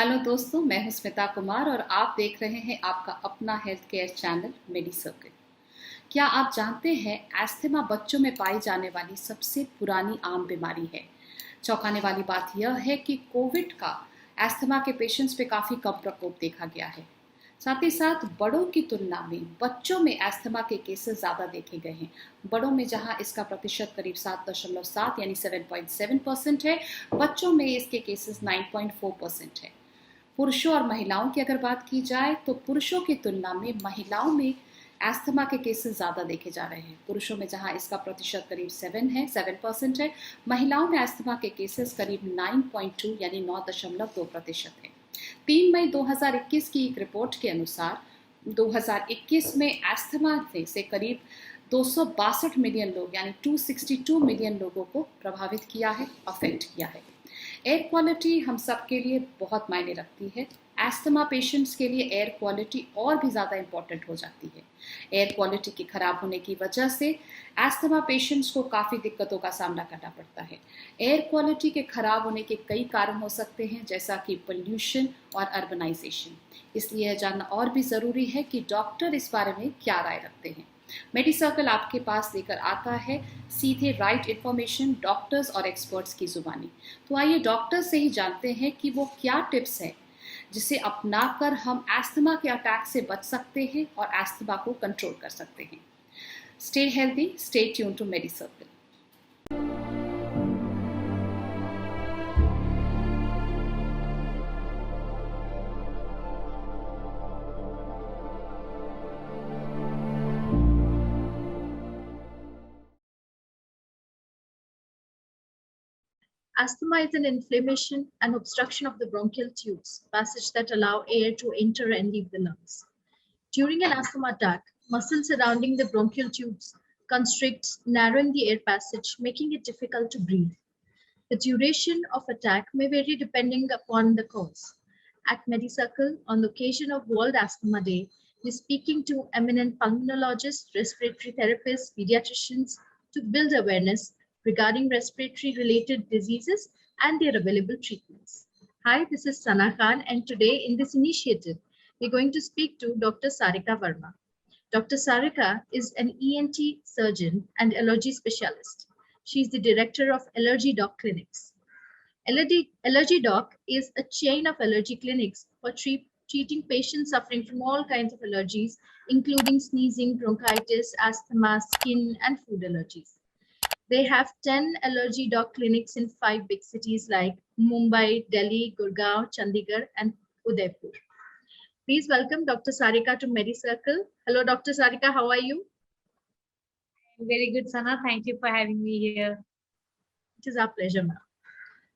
Hello दोस्तों, मैं हूं स्मिता कुमार और आप देख रहे हैं आपका अपना हेल्थ केयर चैनल मेडी सर्कल। क्या आप जानते हैं एस्थमा बच्चों में पाई जाने वाली सबसे पुरानी आम बीमारी है। चौंकाने वाली बात यह है कि कोविड का एस्थमा के पेशेंट्स पे काफ़ी कम प्रकोप देखा गया है। साथ ही साथ बड़ों की तुलना में बच्चों में एस्थमा के केसेस ज़्यादा देखे गए हैं। बड़ों में जहां इसका प्रतिशत करीब 7.7 यानी 7.7% है, बच्चों में इसके केसेस 9.4% है। पुरुषों और महिलाओं की अगर बात की जाए तो पुरुषों की तुलना में महिलाओं में एस्थमा के केसेस ज़्यादा देखे जा रहे हैं। पुरुषों में जहां इसका प्रतिशत करीब 7% है, महिलाओं में एस्थमा के केसेस करीब 9.2 यानी 9.2% है। 3 मई 2021 की एक रिपोर्ट के अनुसार 2021 में एस्थमा से करीब 262 मिलियन लोग यानी 262 मिलियन लोगों को प्रभावित किया है, अफेक्ट किया है। एयर क्वालिटी हम सब के लिए बहुत मायने रखती है। एस्थमा पेशेंट्स के लिए एयर क्वालिटी और भी ज़्यादा इम्पॉर्टेंट हो जाती है। एयर क्वालिटी के खराब होने की वजह से एस्थमा पेशेंट्स को काफ़ी दिक्कतों का सामना करना पड़ता है। एयर क्वालिटी के खराब होने के कई कारण हो सकते हैं, जैसा कि पोल्यूशन और अर्बनाइजेशन। इसलिए यह जानना और भी ज़रूरी है कि डॉक्टर इस बारे में क्या राय रखते हैं। मेडी सर्कल आपके पास लेकर आता है सीधे राइट इन्फॉर्मेशन डॉक्टर्स और एक्सपर्ट्स की जुबानी। तो आइए डॉक्टर से ही जानते हैं कि वो क्या टिप्स है जिसे अपनाकर हम एस्थमा के अटैक से बच सकते हैं और एस्थमा को कंट्रोल कर सकते हैं। Stay healthy, stay tune to Medi Circle. Asthma is an inflammation and obstruction of the bronchial tubes, passage that allow air to enter and leave the lungs. During an asthma attack, muscles surrounding the bronchial tubes constricts, narrowing the air passage, making it difficult to breathe. The duration of attack may vary depending upon the cause. At MediCircle, on the occasion of World Asthma Day, we're speaking to eminent pulmonologists, respiratory therapists, pediatricians to build awareness regarding respiratory-related diseases and their available treatments. Hi, this is Sana Khan, and today in this initiative, we're going to speak to Dr. Sarika Verma. Dr. Sarika is an ENT surgeon and allergy specialist. She is the director of Allergy Doc Clinics. Allergy Doc is a chain of allergy clinics for treating patients suffering from all kinds of allergies, including sneezing, bronchitis, asthma, skin, and food allergies. They have 10 allergy doc clinics in 5 big cities like Mumbai, Delhi, Gurgaon, Chandigarh, and Udaipur. Please welcome Dr. Sarika to MediCircle. Hello, Dr. Sarika, how are you? Very good, Sana. Thank you for having me here. It is our pleasure, ma'am.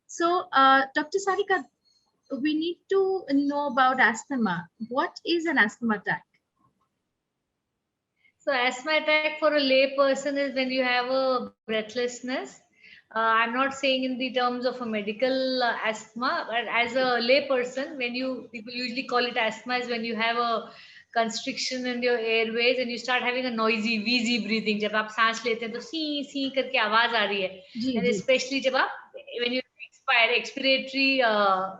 So, Dr. Sarika, we need to know about asthma. What is an asthma attack? So, asthma attack for a lay person is when you have a breathlessness. I'm not saying in the terms of a medical asthma, but as a lay person, when people usually call it asthma, is when you have a constriction in your airways and you start having a noisy, wheezy breathing. जब आप सांस लेते हैं तो सी करके आवाज आ रही है, and especially जब आप when you expiratory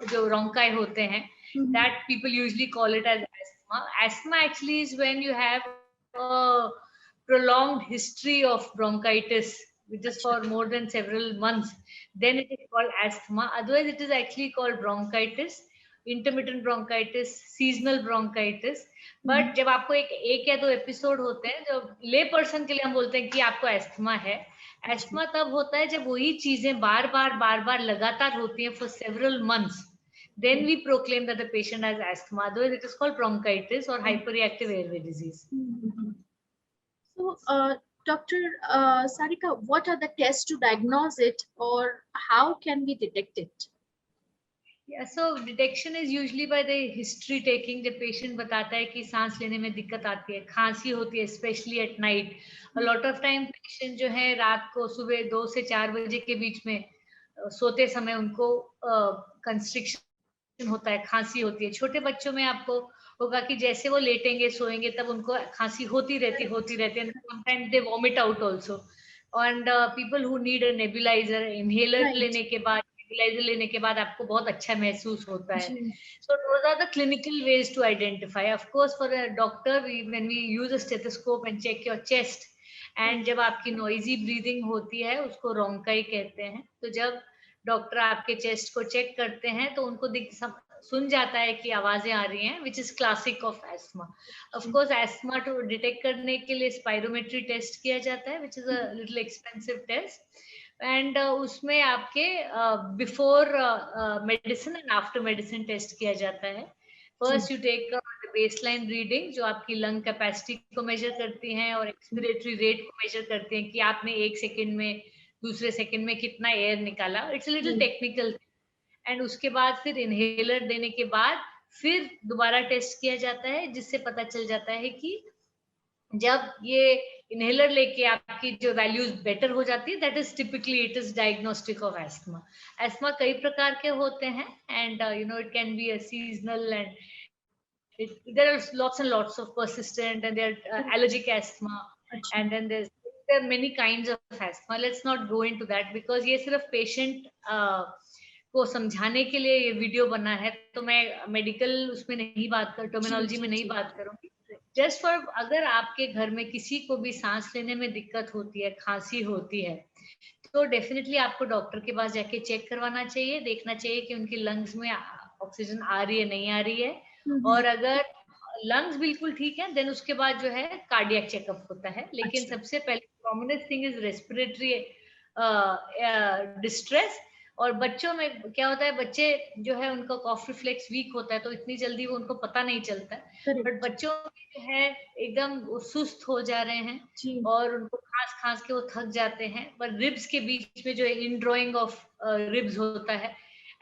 जो bronchi होते हैं, that people usually call it as asthma. Asthma actually is when you have a prolonged history of bronchitis, which is for more than several months, then it is called asthma. Otherwise, it is actually called bronchitis, intermittent bronchitis, seasonal bronchitis. But जब आपको एक या दो episode होते हैं, जो ले person के लिए हम बोलते हैं कि आपको एस्थमा है. एस्थमा तब होता है जब वही चीजें बार बार लगातार होती हैं for several months. Then we proclaim that the patient has asthma. Otherwise, it is called bronchitis or hyperreactive airway disease. So, Dr. Sarika, what are the tests to diagnose it, or how can we detect it? Yeah, so detection is usually by the history taking. The patient बताता है कि सांस लेने में दिक्कत आती है, खांसी होती है, especially at night. A lot of time patient जो है रात को सुबह 2 से 4 बजे के बीच में सोते समय उनको कंस्ट्रिक्शन होता है, खांसी होती है. छोटे बच्चों में आपको होगा कि जैसे वो लेटेंगे सोएंगे तब उनको खांसी होती रहती है. Sometimes they vomit out also. And people who need a nebulizer, inhaler लेने के बाद नेबुलाइजर लेने के बाद आपको बहुत अच्छा महसूस होता है. जी. So those are the clinical ways to identify. Of course, for a doctor, when we use a stethoscope and check your chest, and जब आपकी noisy breathing होती है, उसको रोंकाई कहते हैं. तो जब डॉक्टर आपके चेस्ट को चेक करते हैं, तो उनको सुन जाता है कि आवाजें आ रही हैं, which is classic of asthma. Of course, asthma to detect करने के लिए spirometry test किया जाता है, which is a little expensive test. And उसमें आपके before medicine and after medicine test किया जाता है. First you take baseline reading जो आपकी लंग कैपेसिटी को मेजर करती हैं और एक्सपिरेटरी रेट को मेजर करते हैं कि आपने एक सेकंड में दूसरे सेकंड में कितना एयर निकाला. It's little technical. एंड उसके बाद फिर इनहेलर देने के बाद फिर दोबारा टेस्ट किया जाता है, जिससे पता चल जाता है कि जब ये इनहेलर लेके आपकी जो वैल्यूज बेटर हो जाती है, that is typically it is diagnostic of asthma. Asthma कई प्रकार के होते हैं and you know it can be a seasonal and there are lots and lots of persistent and there are allergic asthma and then there are many kinds of asthma. Let's not go into that because ये सिर्फ patient को समझाने के लिए ये video बना है, तो मैं मेडिकल उसमें नहीं बात कर, टर्मिनोलॉजी में नहीं बात करूंगी. जस्ट फॉर अगर आपके घर में किसी को भी सांस लेने में दिक्कत होती है, खांसी होती है, तो डेफिनेटली आपको डॉक्टर के पास जाके चेक करवाना चाहिए, देखना चाहिए कि उनकी लंग्स में ऑक्सीजन आ रही है नहीं आ रही है. और अगर लंग्स बिल्कुल ठीक है देन उसके बाद जो है कार्डियक चेकअप होता है. लेकिन सबसे पहले commonest thing is respiratory distress. और बच्चों में क्या होता है, बच्चे जो है उनका कॉफ रिफ्लेक्स वीक होता है, तो इतनी जल्दी वो उनको पता नहीं चलता है. बट बच्चों में जो है एकदम सुस्त हो जा रहे हैं और उनको खांस खांस के वो थक जाते हैं. पर रिब्स के बीच में जो इनड्रॉइंग ऑफ रिब्स होता है,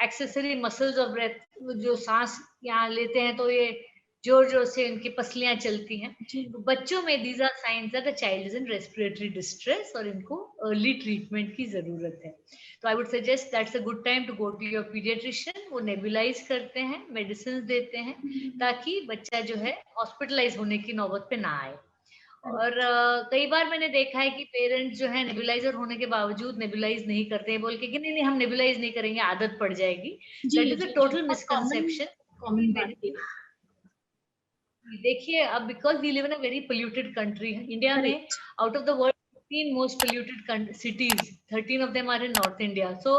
एक्सेसरी मसल्स ऑफ ब्रेथ, जो सांस यहाँ लेते हैं तो ये जोर जोर से इनकी पसलियां चलती हैं. तो बच्चों में these are signs that the child is in respiratory distress और इनको अर्ली ट्रीटमेंट की जरूरत है. तो I would suggest that's a good time to go to your paediatrician. वो नेबुलाइज करते हैं, मेडिसिन देते हैं, ताकि बच्चा जो है हॉस्पिटलाइज होने की नौबत पे ना आए. और कई बार मैंने देखा है कि पेरेंट्स जो है नेबुलाइजर होने के बावजूद नेबुलाइज नहीं करते हैं, बोल के कि नहीं नहीं हम नेबुलाइज नहीं करेंगे, आदत पड़ जाएगी. That is a total misconception. देखिए अब because we live in a very polluted country, India में out of the world 15 most polluted cities, 13 of them are in North India. So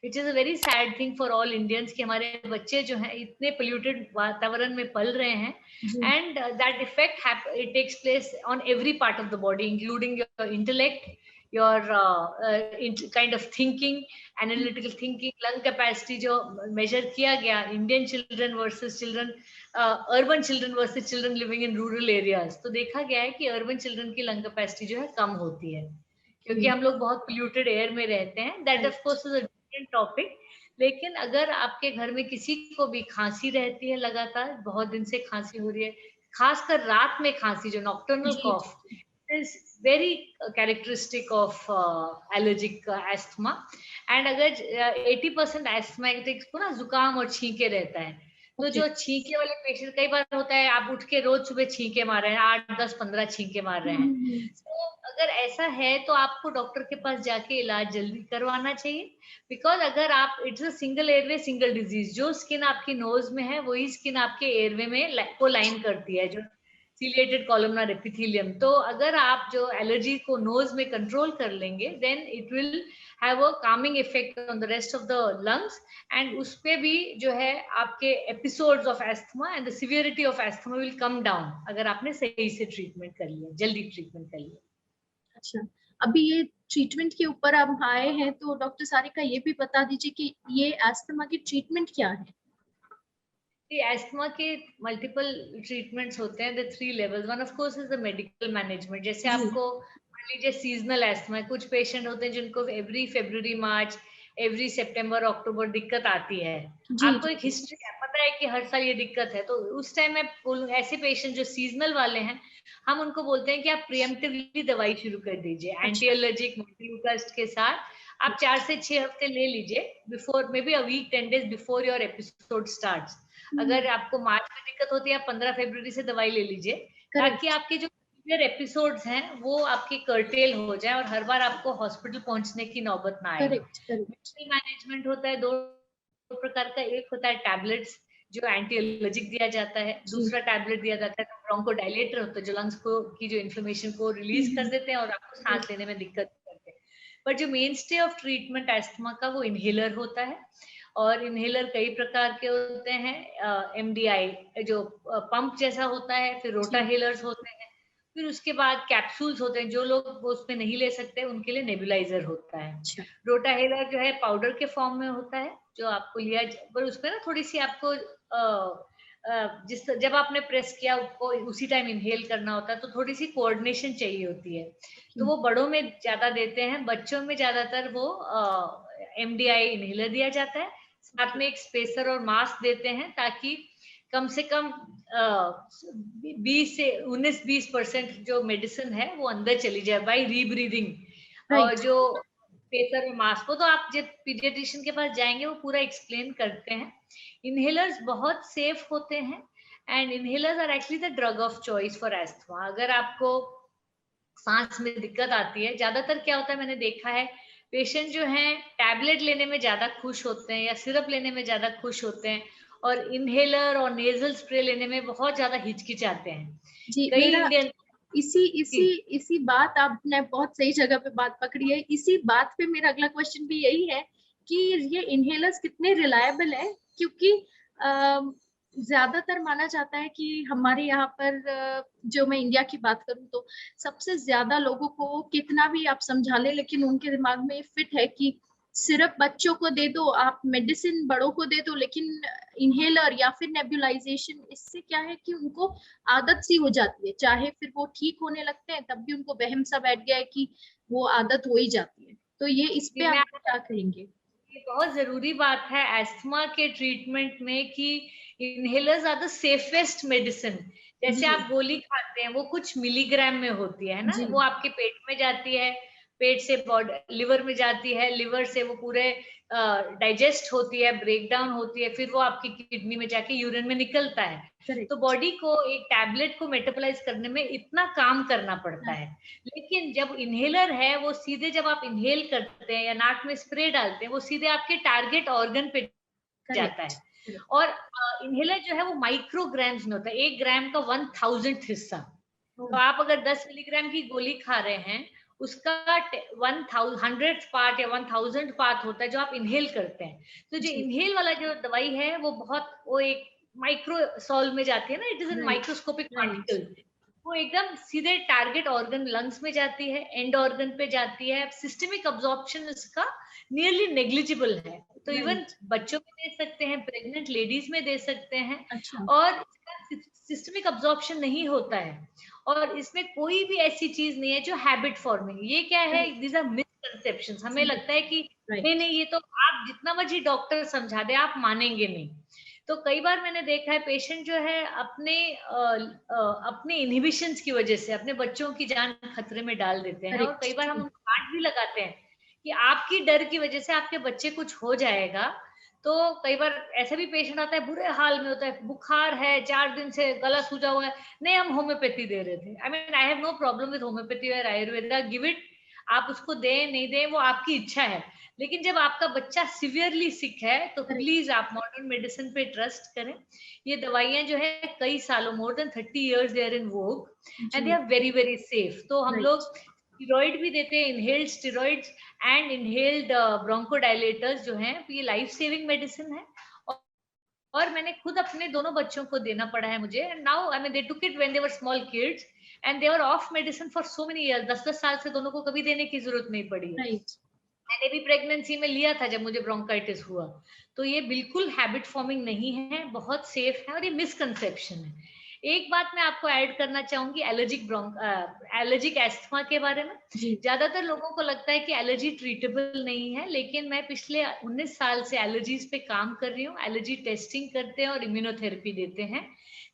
it is a very sad thing for all Indians कि हमारे बच्चे जो हैं इतने polluted वातावरण में पल रहे हैं. And that effect it takes place on every part of the body, including your intellect, your kind of thinking, analytical thinking, lung capacity जो measure किया गया, Indian children versus children, urban children versus children living in rural areas, तो देखा गया है कि urban children की lung capacity जो है कम होती है, क्योंकि हम लोग बहुत polluted air में रहते हैं. That of course is a different topic. लेकिन अगर आपके घर में किसी को भी खांसी रहती है, लगातार बहुत दिन से खांसी हो रही है, खासकर रात में खांसी जो nocturnal cough is very characteristic of allergic asthma. And अगर 80% asthmatics को ना जुकाम और छींके रहता है, तो जो छींके वाले पेशेंट कई बार होता है आप उठ के रोज सुबह छींके मार रहे हैं, 8, 10, 15 छींके मार रहे हैं. तो अगर ऐसा है तो आपको डॉक्टर के पास जाके इलाज जल्दी करवाना चाहिए. बिकॉज अगर आप it's a single airway single disease, जो स्किन आपकी नोज में है वही स्किन आपके एयरवे में को लाइन करती है, जो ciliated columnar epithelium. तो अगर आप जो एलर्जी को नोज में कंट्रोल कर लेंगे then it will have a calming effect on the rest of the lungs, and उस पे भी जो है आपके episodes of asthma and the severity of asthma will come down अगर आपने सही से ट्रीटमेंट कर लिया, जल्दी ट्रीटमेंट कर लिया. अच्छा, अभी ये ट्रीटमेंट के ऊपर आप आए हैं तो डॉक्टर सारिका ये भी बता दीजिए कि ये एस्थमा की ट्रीटमेंट क्या है. एस्थमा के मल्टीपल ट्रीटमेंट्स होते हैं. The 3 levels. One of course is the medical management. जैसे आपको मान लीजिए सीजनल एस्थमा है, कुछ पेशेंट होते हैं जिनको एवरी फरवरी मार्च एवरी सितंबर अक्टूबर दिक्कत आती है. आपको एक हिस्ट्री पता है कि हर साल ये दिक्कत है, तो उस टाइम मैं बोलूँ ऐसे पेशेंट जो सीजनल वाले हैं, हम उनको बोलते हैं कि आप प्रिएम्प्टिवली दवाई शुरू कर दीजिए एंटी एलर्जिक मल्टीलूकास्ट के साथ. आप 4 से 6 हफ्ते ले लीजिए before, may be a week 10 days before your episode starts. अगर आपको मार्च में दिक्कत होती है आप 15 फरवरी से दवाई ले लीजिए, ताकि आपके जो सिवियर एपिसोड्स हैं वो आपके कर्टेल हो जाए और हर बार आपको हॉस्पिटल पहुंचने की नौबत ना आए। Correct, correct. मेडिकल मैनेजमेंट होता है दो प्रकार का, एक होता है टैबलेट्स जो एंटी एलर्जिक दिया जाता है, जी। दूसरा टैबलेट दिया जाता है ब्रोंकोडायलेटर होता है जो लंग्स को की जो इन्फ्लेमेशन को रिलीज कर देते हैं और आपको सांस लेने में दिक्कत करते हैं। पर जो main stay of treatment asthma का वो इनहेलर होता है, और इनहेलर कई प्रकार के होते हैं। एमडीआई जो पंप जैसा होता है, फिर रोटाहेलर्स होते हैं, फिर उसके बाद कैप्सूल्स होते हैं। जो लोग वो उसमें नहीं ले सकते उनके लिए नेबुलाइजर होता है। अच्छा। रोटाहेलर जो है पाउडर के फॉर्म में होता है जो आपको लिया, पर उसमें ना थोड़ी सी आपको जिस जब आपने प्रेस किया उसको उसी टाइम इनहेल करना होता है, तो थोड़ी सी कोऑर्डिनेशन चाहिए होती है। तो वो बड़ों में ज्यादा देते हैं, बच्चों में ज्यादातर वो एमडीआई इनहेलर दिया जाता है। साथ में एक स्पेसर और मास्क देते हैं ताकि कम से कम 20 से 19-20% जो मेडिसिन है वो अंदर चली जाए बाय रीब्रीदिंग। और जो स्पेसर और मास्क को तो आप जब पीडियाट्रिशियन के पास जाएंगे वो पूरा एक्सप्लेन करते हैं। इनहेलर्स बहुत सेफ होते हैं and inhalers are actually the drug of choice for asthma. अगर आपको सांस में दिक्कत आती है, ज्यादातर क्या होता है मैंने देखा है पेशेंट जो हैं टैबलेट लेने में ज्यादा खुश होते हैं या सिरप लेने में ज्यादा खुश होते हैं, और इनहेलर और नेजल स्प्रे लेने में बहुत ज्यादा हिचकिचाते हैं। जी, कई मेरा इंडियन इसी बात आपने बहुत सही जगह पे बात पकड़ी है। इसी बात पे मेरा अगला क्वेश्चन भी यही है कि ये इनहेलर्स कितने रिलायबल है, क्योंकि ज्यादातर माना जाता है कि हमारे यहाँ पर जो मैं इंडिया की बात करूं तो सबसे ज्यादा लोगों को कितना भी आप समझा ले, लेकिन उनके दिमाग में फिट है कि सिर्फ बच्चों को दे दो, आप मेडिसिन बड़ों को दे दो, लेकिन इनहेलर या फिर नेबुलाइजेशन, इससे क्या है कि उनको आदत सी हो जाती है। चाहे फिर वो ठीक होने लगते हैं तब भी उनको वहम सा बैठ गया है कि वो आदत हो ही जाती है। तो ये इस पे आप क्या कहेंगे? ये बहुत जरूरी बात है एस्थमा के ट्रीटमेंट में कि inhalers are the safest medicine. जैसे आप गोली खाते हैं वो कुछ मिलीग्राम में होती है ना, वो आपके पेट में जाती है, पेट से बॉडी लिवर में जाती है, लिवर से वो पूरे डाइजेस्ट होती है, ब्रेक डाउन होती है, फिर वो आपकी किडनी में जाके यूरिन में निकलता है। तो बॉडी को एक टैबलेट को मेटाबोलाइज करने में इतना काम करना पड़ता है। लेकिन जब इनहेलर है वो सीधे जब आप इनहेल करते हैं या नाक में स्प्रे डालते हैं वो सीधे आपके टारगेट ऑर्गन पे जाता है। और इनहेलर जो है वो माइक्रोग्राम्स में होता है, 1 ग्राम का 1000th हिस्सा। तो आप अगर 10 मिलीग्राम की गोली खा रहे हैं उसका 100th पार्ट या 1000th पार्ट होता है जो आप इनहेल करते हैं। तो जो इनहेल वाला जो दवाई है वो बहुत वो एक माइक्रो सॉल में जाती है ना, it is in microscopic particle. वो एकदम सीधे टारगेट ऑर्गन लंग्स में जाती है, एंड ऑर्गन पे जाती है। सिस्टमिक अब्जॉर्प्शन इसका नियरली नेग्लिजिबल है। तो इवन बच्चों में दे सकते हैं, प्रेग्नेंट लेडीज में दे सकते हैं। और सिस्टमिक अब्जॉर्प्शन नहीं होता है, और इसमें कोई भी ऐसी चीज नहीं है जो हैबिट फॉर्मिंग। ये क्या है, दीज आर मिसकंसेप्शंस। हमें लगता है कि नहीं नहीं ये तो आप जितना मर्जी डॉक्टर समझा दे आप मानेंगे नहीं। तो कई बार मैंने देखा है पेशेंट जो है अपने इनहिबिशंस की वजह से अपने बच्चों की जान खतरे में डाल देते हैं। और कई बार हम उनको डांट भी लगाते हैं कि आपकी डर की वजह से आपके बच्चे कुछ हो जाएगा। तो कई बार ऐसा भी पेशेंट आता है बुरे हाल में होता है, बुखार है 4 दिन से, गला सूजा हुआ है, नहीं हम होम्योपैथी दे रहे थे। I mean I have no problem with homeopathy और आयुर्वेदा, गिव इट, आप उसको दें नहीं दें वो आपकी इच्छा है। लेकिन जब आपका बच्चा सिवियरली सिक है तो प्लीज आप मॉडर्न मेडिसिन पे ट्रस्ट करें। ये दवाइयां जो है कई सालों, more than 30 years they are in vogue and they are very very safe. तो हम लोग स्टीरॉइड भी देते हैं, inhaled steroids and inhaled bronchodilators जो हैं, ये लाइफ सेविंग मेडिसिन है। और मैंने खुद अपने दोनों बच्चों को देना पड़ा है मुझे। Now I mean they took it when they were small kids and they were of medicine for so many years. 10-10 साल से दोनों को कभी देने की जरूरत नहीं पड़ी है। मैंने भी प्रेगनेंसी में लिया था जब मुझे ब्रोंकाइटिस हुआ। तो ये बिल्कुल हैबिट फॉर्मिंग नहीं है, बहुत सेफ है, और ये मिसकंसेप्शन है। एक बात मैं आपको ऐड करना चाहूंगी एलर्जिक एस्थमा के बारे में। ज्यादातर लोगों को लगता है कि एलर्जी ट्रीटेबल नहीं है, लेकिन मैं पिछले 19 साल से एलर्जीज पे काम कर रही हूँ। एलर्जी टेस्टिंग करते हैं और इम्यूनोथेरेपी देते हैं,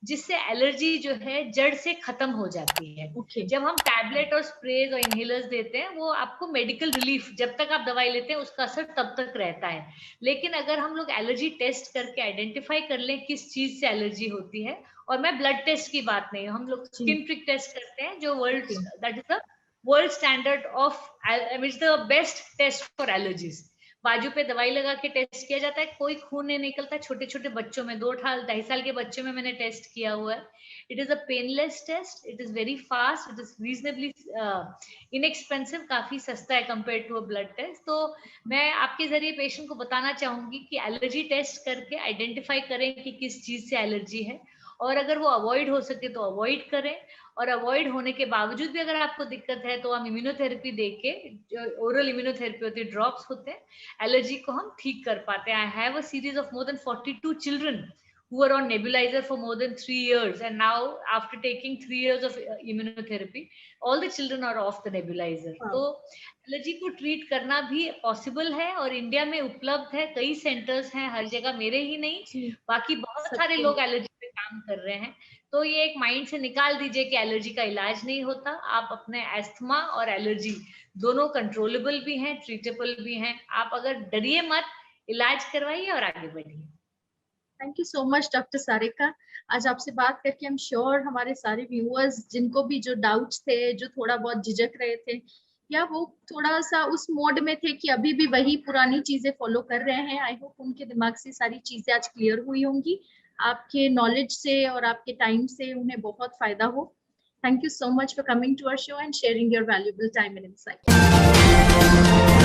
जिससे एलर्जी जो है जड़ से खत्म हो जाती है। जब हम टैबलेट और स्प्रेज और इनहेलर्स देते हैं वो आपको मेडिकल रिलीफ, जब तक आप दवाई लेते हैं उसका असर तब तक रहता है। लेकिन अगर हम लोग एलर्जी टेस्ट करके आइडेंटिफाई कर लें किस चीज से एलर्जी होती है और मैं ब्लड टेस्ट की बात नहीं, हम लोग स्किन प्रिक टेस्ट करते हैं जो world, that is the world standard of, it's the best test for allergies. बाजू पे दवाई लगा के टेस्ट किया जाता है, कोई खून नहीं निकलता। छोटे छोटे बच्चों में, 2-2.5 साल के बच्चों में मैंने टेस्ट किया हुआ है। It is a painless test, it is very fast, it is reasonably inexpensive, काफी सस्ता है compare to a blood test. तो मैं आपके जरिए पेशेंट को बताना चाहूंगी कि एलर्जी टेस्ट करके आइडेंटिफाई करें कि किस चीज से एलर्जी है, और अगर वो अवॉइड हो सके तो अवॉइड करें, और अवॉइड होने के बावजूद भी अगर आपको दिक्कत है तो हम इम्यूनोथेरेपी देके, जो ओरल इम्यूनोथेरेपी होती है, ड्रॉप्स होते हैं, एलर्जी को हम ठीक कर पाते हैं। I have a series of more than 42 children who were on nebulizer for more than 3 years, and now after taking 3 years of immunotherapy, all the children are off the nebulizer. तो allergy को treat करना भी possible है, और India में उपलब्ध है, कई सेंटर्स हैं हर जगह, मेरे ही नहीं बाकी बहुत सारे लोग एलर्जी पे काम कर रहे हैं। तो ये एक माइंड से निकाल दीजिए कि एलर्जी का इलाज नहीं होता। आप अपने एस्थमा और एलर्जी दोनों कंट्रोलेबल भी हैं, ट्रीटेबल भी हैं। आप अगर डरिए मत, इलाज करवाइए और आगे बढ़िए। Thank you so much doctor Sarika. आज आपसे बात करके आई एम श्योर हमारे सारे व्यूअर्स जिनको भी जो डाउट्स थे, जो थोड़ा बहुत झिझक रहे थे, या वो थोड़ा सा उस मोड में थे कि अभी भी वही पुरानी चीजें फॉलो कर रहे हैं, आई होप उनके दिमाग से सारी चीजें आज क्लियर हुई होंगी। आपके नॉलेज से और आपके टाइम से उन्हें बहुत फायदा हो। Thank you so much for coming to our show and sharing your valuable time and insight.